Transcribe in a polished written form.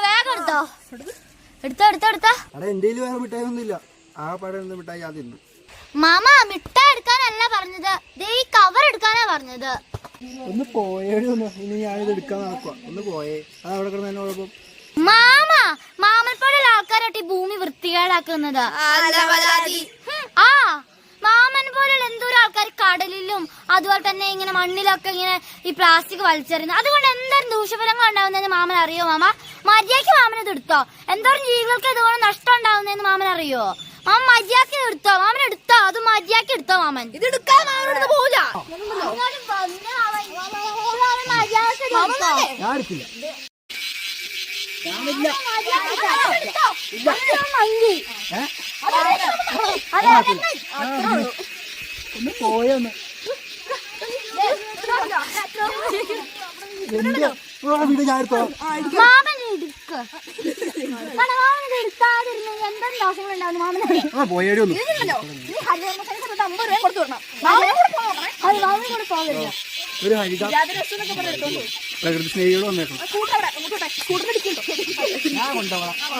വേഗം എടുത്തോ. എന്റെ വേറെ മിഠായി ഒന്നുമില്ല. ആ പടം മിഠായി ആദ്യം മാമ മിഠായി എടുക്കാനല്ല പറഞ്ഞത്, ഈ കവർ എടുക്കാനാ പറഞ്ഞത്. ഒന്ന് പോയേടി ഒന്ന്. ഇനി ഞാനിത് എടുക്കാൻ നടക്കുക. ഒന്ന് പോയേ. അത് അവിടെ കിടന്ന് തന്നെ കുഴപ്പം. മാമൻ പോലുള്ള ആൾക്കാരായിട്ട് ഈ ഭൂമി വൃത്തികേടാക്കുന്നത്. ആ മാമൻ പോലുള്ള എന്തോരം ആൾക്കാർ കടലിലും അതുപോലെ തന്നെ ഇങ്ങനെ മണ്ണിലൊക്കെ ഇങ്ങനെ ഈ പ്ലാസ്റ്റിക് വലിച്ചെറിയുന്നു. അതുകൊണ്ട് എന്തോരം ദൂഷ്യഫലങ്ങൾ ഉണ്ടാവുന്നതെന്ന് മാമൻ അറിയോ? മര്യാദയ്ക്ക് മാമൻ ഇത് എടുത്തോ. എന്തോരം ജീവികൾക്ക് ഇതുപോലെ നഷ്ടം ഉണ്ടാവുന്നതെന്ന് മാമൻ അറിയോ? മാമൻ മര്യാദയ്ക്ക് എടുത്തോ. മാമൻ എടുത്തോ, അത് മര്യാദയ്ക്ക് എടുത്തോ. മാമൻ ഇത് എടുക്കാൻ മാമനോട് പോവില്ല. ഒന്ന് പോയൊന്ന്. വീട് ഞാൻ എടുത്തോ. പോയേടി ഒന്ന്. ഒരു ഹരിത പ്രകൃതി സ്നേഹികൾ വന്നേക്കണം.